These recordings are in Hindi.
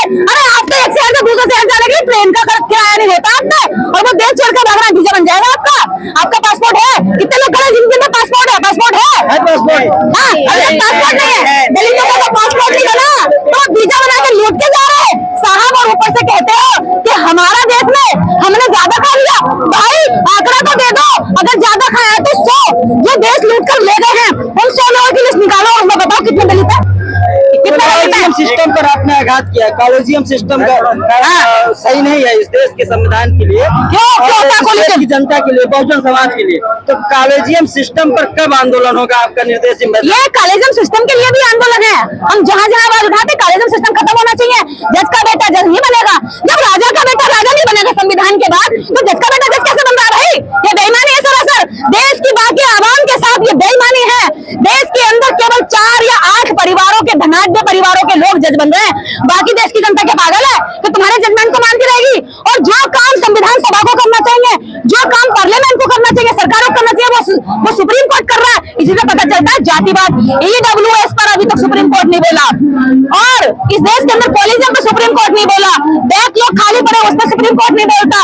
अरे आपको एक शहर से दूसरे शहर जाने के लिए ट्रेन का किराया नहीं देता आपने, और वो देश छोड़कर भागना वीजा बन जाएगा आपका। आपका पासपोर्ट है? कितने लोग खड़े जिनके पास पासपोर्ट है? पासपोर्ट है? हाँ, अगर पासपोर्ट नहीं है, दलितों का तो पासपोर्ट नहीं बना तो वीजा बना के लूट के जा रहे हैं साहब। और ऊपर से कहते हो कि हमारा देश में हमने ज्यादा खा लिया। भाई आंकड़ा तो दे दो, अगर ज्यादा खाया है तो 100 जो देश लूट कर ले गए हैं उन 100 लोगों की लिस्ट निकालो और मैं बताओ कितने दलित है। कॉलेजियम सिस्टम पर आपने आघात किया। कॉलेजियम सिस्टम सही नहीं है इस देश के संविधान के लिए, देश की जनता के लिए, बहुजन समाज के लिए। तो कॉलेजियम सिस्टम पर कब आंदोलन होगा आपका निर्देश? ये कॉलेजियम सिस्टम के लिए भी आंदोलन है। हम जहाँ जहाँ आवाज उठाते कॉलेजियम सिस्टम खत्म होना चाहिए। जज का बेटा जज नहीं बनेगा, जब राजा का बेटा राजा नहीं बनेगा संविधान के बाद, तो जज का बेटा जज कैसे बन रहा है? ये बेईमानी है सरासर। देश की बाकी आवाम के साथ ये बेईमानी है। देश के अंदर केवल 4 या 8 परिवारों के धनाढ्य परिवारों के लोग जज बन रहे हैं। बाकी देश की जनता क्या पागल है कि तुम्हारे जजमेंट को मानती रहेगी? और जो काम संविधान सभा को करना चाहिए, जो काम पार्लियामेंट को करना चाहिए, सरकारों को करना चाहिए, वो सुप्रीम कोर्ट कर रहा है। इसी से पता चलता है जातिवाद। EWS पर अभी तक सुप्रीम कोर्ट नहीं बोला, और इस देश के अंदर कॉलेजियम पर सुप्रीम कोर्ट नहीं बोला। बैंक लोग खाली पड़े उस पर सुप्रीम कोर्ट नहीं बोलता।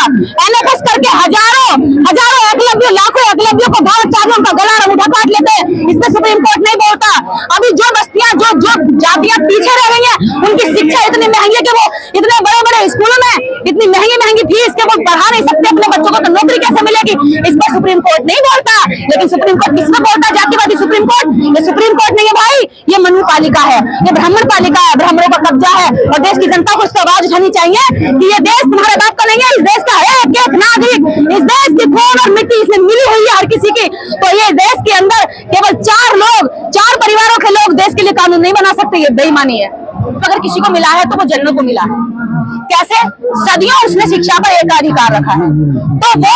NFS करके हजारों एकलव्य, लाखों एकलव्यों को भाव चारों का गला उठा काट लेते हैं, इस पर सुप्रीम कोर्ट नहीं बोलता। अभी जो बस्तियां, जो जातियां पीछे रह गई हैं, उनकी शिक्षा इतनी महंगी है कि वो इतने बड़े बड़े स्कूलों में इतनी महंगी फीस के वो पढ़ा नहीं सकते अपने बच्चों को, तो नौकरी कैसे मिलेगी? इस पर सुप्रीम कोर्ट नहीं बोलता। लेकिन सुप्रीम कोर्ट किसमें बोलता है? जातिवादी सुप्रीम कोर्ट। ये सुप्रीम कोर्ट नहीं है भाई, ये मनु पालिका है, ये ब्राह्मण पालिका है, ब्राह्मणों का कब्जा है। और देश की जनता को इससे आवाज उठानी चाहिए कि ये देश तुम्हारे बाप का नहीं है। इस देश का है एक नागरिक, इस देश की खून और मिट्टी इसमें मिली हुई है हर किसी की। तो ये देश के अंदर केवल 4 परिवारों के लोग देश के लिए कानून नहीं बना सकते। ये बेईमानी है। अगर किसी को मिला है तो वो जनरल को मिला है। कैसे? सदियों उसने शिक्षा पर एकाधिकार रखा है, तो वो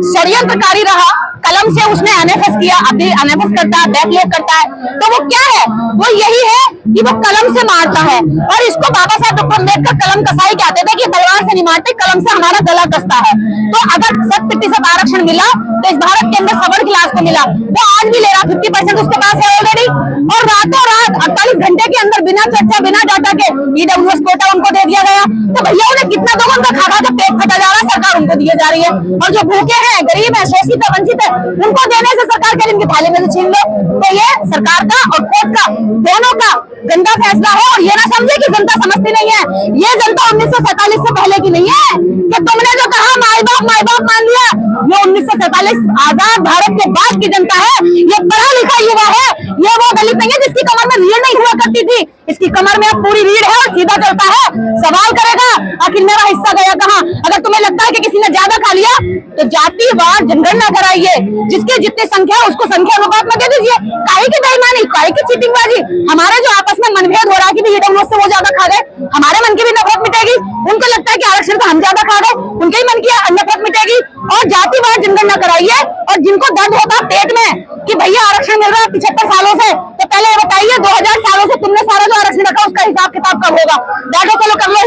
षड्यंत्रकारी रहा। कलम से उसने NFS किया, अभी NFS करता है, बैकलॉग करता है। तो वो क्या है? वो यही है कि वो कलम से मारता है। और इसको बाबा साहब डॉक्टर अम्बेडकर कलम कसाई कहते थे कि तलवार से नहीं मारते, कलम से हमारा गला कसता है। तो अगर 100% आरक्षण मिला तो इस भारत के अंदर सवर्ण क्लास को मिला, वो आज भी ले रहा, 50% उसके पास है ऑलरेडी। और रातों रात 48 घंटे के अंदर बिना चर्चा, बिना डाटा के EWS कोटा उनको दे दिया गया। तो भैया उन्हें कितना दोगुना का खा के पेट फटा जा रहा है, सरकार उनको दिए जा रही है। और जो भूखे हैं, गरीब है, शोषित है, वंचित है, उनको देने से सरकार के इनकी थाली में से छीन लो। तो ये सरकार का और कोर्ट का दोनों का गंदा फैसला है। और ये ना समझे कि जनता समझती नहीं है। ये जनता 1947 से पहले की नहीं है कि तुमने जो कहा माई बाप मान लिया। ये 1947 आजाद भारत के बाद की जनता है। ये पढ़ा लिखा युवा है। ये वो दलित नहीं है जिसकी कमर में रीढ़ नहीं हुआ करती थी। इसकी कमर में अब पूरी रीढ़ है और सीधा चलता है। सवाल करेगा आखिर मेरा हिस्सा गया कहाँ? अगर तुम्हें लगता है कि किसी ने ज्यादा खा लिया तो जातिवार जनगणना कराइए, जिसके जितनी संख्या है उसको संख्या अनुपात में दे दीजिए। काहे की बेईमानी, काहे की चीटिंगबाजी? हमारे जो आपस में मनभेद हो रहा है कि EWS से वो ज्यादा खा गए, हमारे मन की भी नफरत मिटेगी। उनको लगता है कि आरक्षण से हम ज्यादा खा गए, उनके ही मन की नफरत मिटेगी। और जातिवार जनगणना कराइए। और जिनको दर्द होता पेट में कि भैया आरक्षण मिल रहा है 75 सालों से, तो पहले ये बताइए 2000 सालों से तुमने सारा जो आरक्षण रखा उसका हिसाब किताब कब होगा? बैठो चलो कर लो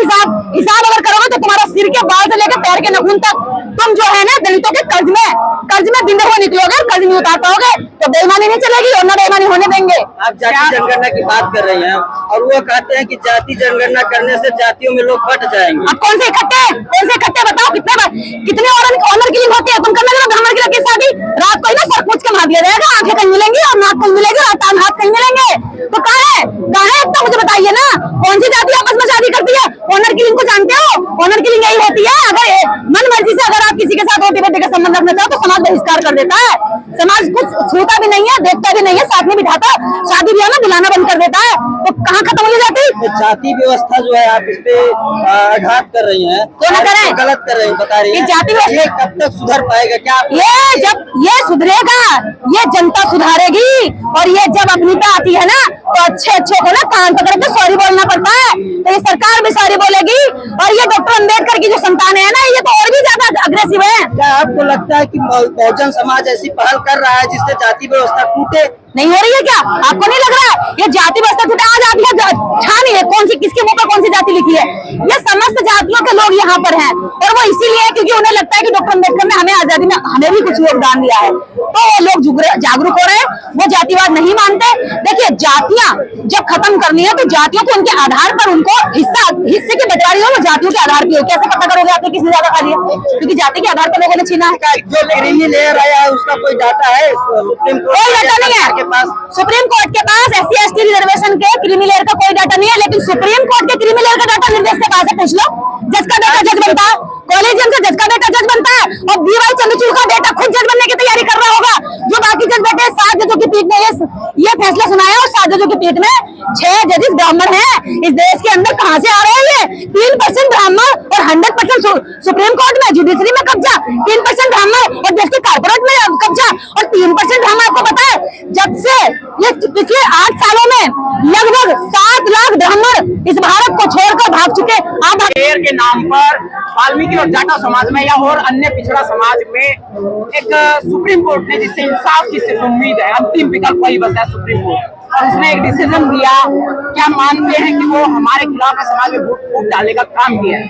हिसाब अगर करोगे तो तुम्हारा सिर के बाल से लेकर पैर के नाखून तक तुम जो है ना दलितों के कर्ज में बिंदे हुए निकलोगे और कर्ज नहीं उतार पाओगे। तो बेईमानी नहीं चलेगी और न बेईमानी होने देंगे। आप जाति जनगणना की बात कर रही हैं और वो कहते हैं कि जाति जनगणना करने से जातियों में लोग बट जाएंगे। अब कौन से इकट्ठे बताओ? कितने ऑनर किलिंग होती है? तुम करने लगे ब्राह्मण की लड़की शादी, रात को ही ना सर पूछ के मार दिया जाएगा, आंखें कहीं मिलेंगी और नाक कहीं मिलेगी और हाथ कहीं मिलेंगे। तो कहाँ है इतना मुझे बताइए ना। कौन सी जाति आपस में शादी करती है? ऑनर किलिंग को जानते हो? ऑनर किलिंग यही होती है। अगर मन मर्जी से अगर आप किसी के साथ रोटी बेटे का संबंध रखना चाहो तो समाज बहिष्कार कर देता है। समाज कुछ छूता भी नहीं है, देखता भी नहीं है, साथ में बिठाता, शादी ब्याह में बुलाना बंद कर देता है। तो कहाँ खत्म हो जाती? जाति व्यवस्था जो है आप इस पे आघात कर रही हैं, तो न करें, गलत कर रही हैं, बता रही हैं। जाति व्यवस्था कब तक सुधर पाएगा? क्या ये जब ये सुधरेगा, ये जनता सुधारेगी। और ये जब अपनी पे आती है ना तो अच्छे को ना कान पकड़ के सॉरी बोलना पड़ता है। तो ये सरकार भी सॉरी बोलेगी। और ये डॉक्टर अम्बेडकर की जो संतान है ना, ये तो और भी ज्यादा अग्रेसिव है। क्या आपको लगता है कि बहुजन समाज ऐसी पहल कर रहा है जिससे जाति व्यवस्था टूटे? नहीं हो रही है क्या? आपको नहीं लग रहा है ये जाति व्यवस्था टूटे? आज आप छानी है कौन सी, किसके मुंह पर कौन सी जाति लिखी है? ये समस्त जातियों के लोग यहाँ पर हैं, और वो इसीलिए क्योंकि उन्हें लगता है कि डॉक्टर अम्बेडकर ने हमें आजादी में हमें भी कुछ योगदान दिया है, तो वो लोग जागरूक हो रहे हैं, वो जातिवाद नहीं मानते। देखिए जातियां जब खत्म करनी है तो जातियों को उनके आधार पर उनको हिस्से की बंटवारी हो, वो जातियों के आधार पर हो। कैसे पता करोगे आपने किसने ज्यादा खा लिया? क्योंकि जाति के आधार पर लोगों ने छीना है। जो क्रीमी लेयर आया है उसका कोई डाटा है सुप्रीम कोर्ट कोई डाटा नहीं है के पास? सुप्रीम कोर्ट के पास SC/ST रिजर्वेशन के क्रीमी लेयर का कोई डाटा नहीं है, लेकिन सुप्रीम कोर्ट के क्रीमी लेयर का डाटा निर्देश के पास है। पूछ लो, जज का बेटा जज बनता है, कॉलेजियम से जज का बेटा जज बनता है, और DY चंद्रचूड़ का बेटा खुद जज बनने की तैयारी कर रहा होगा। जो बाकी जज बेटे 7 जजों की पीठ ने ये फैसला सुनाया, और 7 जजों की पीठ में 6 जजेस ब्राह्मण हैं। इस देश के अंदर कहां से आ रहे हैं ये? 3% ब्राह्मण और 100% सुप्रीम कोर्ट में जुडिशरी में कब्जा, 3% ब्राह्मण और देश के कारपोरेट में कब्जा, और 3% ब्राह्मण। आपको पता है जब से ये पिछले 8 सालों में लगभग 7 लाख ब्राह्मण इस भारत को छोड़कर भाग चुके। आप शेर के नाम पर वाल्मीकि और जाटा समाज में या और अन्य पिछड़ा समाज में एक सुप्रीम कोर्ट ने जिससे इंसाफ की सिर्फ उम्मीद है, अंतिम विकल्प वही बचा है सुप्रीम कोर्ट, और उसने एक डिसीजन दिया। क्या मानते हैं कि वो हमारे खिलाफ है, समाज में फूट डालने का काम किया है?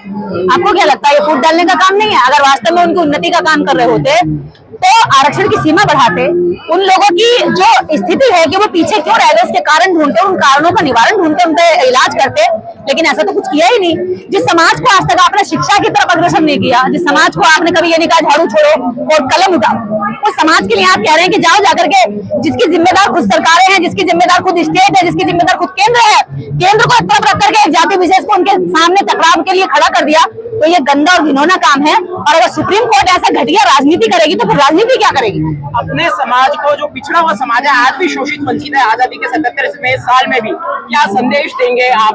आपको क्या लगता है ये फूट डालने का काम नहीं है? अगर वास्तव में उनकी उन्नति का काम कर रहे होते तो आरक्षण की सीमा बढ़ाते। उन लोगों की जो स्थिति है कि वो पीछे क्यों रह गए, उसके कारण ढूंढते, उन कारणों का निवारण ढूंढते, उनका इलाज करते, लेकिन ऐसा तो कुछ किया ही नहीं। जिस समाज को आज तक आपने शिक्षा की तरफ अग्रसर नहीं किया, जिस समाज को आपने कभी ये नहीं कहा झाड़ू छोड़ो और कलम उठाओ, उस समाज के लिए आप कह रहे हैं कि जाओ जाकर के, जिसकी जिम्मेदार खुद सरकारें हैं, जिसकी जिम्मेदार खुद स्टेट है, जिसकी जिम्मेदार खुद केंद्र है, केंद्र को एक तरफ रख करके जाति विशेष को उनके सामने टकराव के लिए खड़ा कर दिया, तो ये गंदा और घिनौना काम है। और अगर सुप्रीम कोर्ट ऐसा घटिया राजनीति करेगी तो फिर राजनीति क्या करेगी? अपने समाज को, जो पिछड़ा हुआ समाज है, आज भी शोषित वंचित है, आजादी के 77वें साल में भी, क्या संदेश देंगे आप?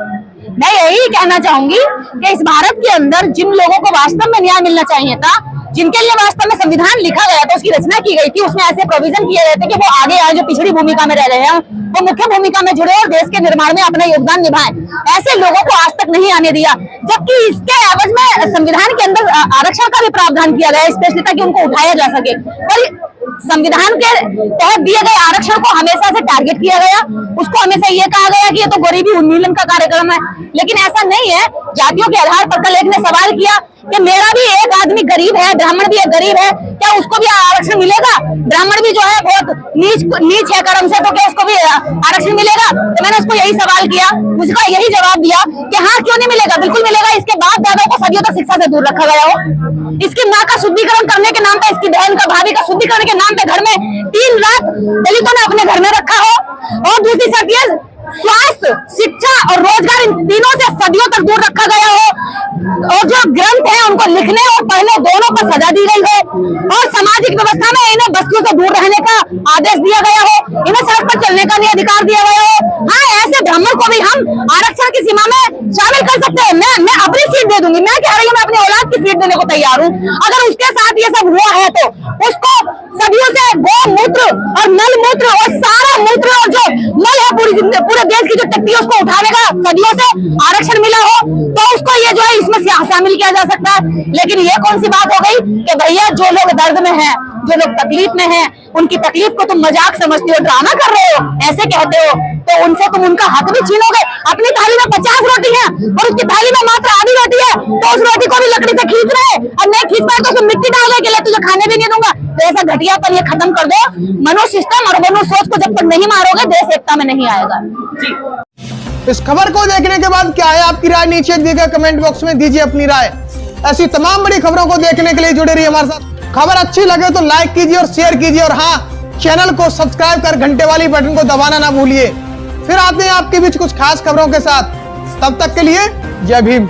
मैं यही कहना चाहूंगी कि इस भारत के अंदर जिन लोगों को वास्तव में न्याय मिलना चाहिए था, जिनके लिए वास्तव में संविधान लिखा गया था, उसकी रचना की गई थी, उसमें ऐसे प्रोविजन किए गए थे कि वो आगे आए, जो पिछड़ी भूमिका में रह रहे हैं वो मुख्य भूमिका में जुड़े और देश के निर्माण में अपना योगदान निभाएं। ऐसे लोगों को आज तक नहीं आने दिया, जबकि इसके एवज में संविधान के अंदर आरक्षण का भी प्रावधान किया गया, स्पेशली ताकि उनको उठाया जा सके। पर संविधान के तहत दिए गए आरक्षण को हमेशा से टारगेट किया गया, उसको हमेशा ये कहा गया कि ये तो गरीबी उन्मूलन का कार्यक्रम है, लेकिन ऐसा नहीं है। जातियों के आधार पर कल एक ने सवाल किया कि मेरा भी एक आदमी गरीब है, ब्राह्मण भी एक गरीब है, क्या उसको भी आरक्षण मिलेगा? ब्राह्मण भी जो है बहुत नीच है कर्म से, तो क्या उसको भी आरक्षण मिलेगा? तो मैंने उसको यही सवाल किया, उसका यही जवाब दिया कि हाँ, क्यों नहीं मिलेगा, बिल्कुल मिलेगा। इसके बाप दादा को सदियों तक शिक्षा से दूर रखा गया हो, इसकी माँ का शुद्धिकरण करने के नाम पे, इसकी बहन का, भाभी का शुद्धिकरण के नाम पे घर में 3 लाख दलितों ने अपने घर में रखा हो, और दूसरी शर्त ये स्वास्थ्य, शिक्षा और रोजगार, इन तीनों से सदियों तक दूर रखा गया हो, और जो ग्रंथ है उनको लिखने और पढ़ने दोनों पर सजा दी गई हो, और सामाजिक व्यवस्था में इन्हें बस्तियों से दूर रहने का आदेश दिया गया हो, इन्हें सड़क पर चलने का नहीं अधिकार दिया गया हो। हाँ, ऐसे ब्राह्मण को भी हम आरक्षण की सीमा में शामिल कर सकते हैं। मैं अपनी सीट दे दूंगी, मैं कह रही हूँ, मैं अपनी औलाद की सीट देने को तैयार हूँ। अगर उसके साथ ये सब हुआ है तो उसको सदियों से गौमूत्र और मल मूत्र और सारा मूत्र और जो मल है पूरे देश की जो टट्टी है उसको उठाने का सदियों से आरक्षण मिला हो, तो उसको ये जो है इसमें शामिल किया जा सकता है। लेकिन ये कौन सी बात हो गई कि भैया जो लोग दर्द में हैं, जो लोग तकलीफ में हैं, उनकी तकलीफ को तुम मजाक समझते हो, ड्रामा कर रहे हो, ऐसे कहते हो, तो उनसे तुम उनका हक भी छीनोगे। अपनी थाली में 50 रोटी है और उसकी थाली में मात्र आधी रोटी है, तो उस रोटी को भी लकड़ी से खींच रहे, और नहीं खींच पाए तो उसमें मिट्टी डाल के लिए तुझे खाने भी नहीं दूंगा। तो ऐसा घटियापन ये खत्म कर दो। मनो सिस्टम और मनो सोच को जब तक नहीं मारोगे, देश एकता में नहीं आएगा। इस खबर को देखने के बाद क्या है आपकी राय? नीचे दिए गए कमेंट बॉक्स में दीजिए अपनी राय। ऐसी तमाम बड़ी खबरों को देखने के लिए जुड़े रहिए हमारे साथ। खबर अच्छी लगे तो लाइक कीजिए और शेयर कीजिए, और हाँ, चैनल को सब्सक्राइब कर घंटे वाली बटन को दबाना ना भूलिए। फिर आते हैं आपके बीच कुछ खास खबरों के साथ, तब तक के लिए जय भीम।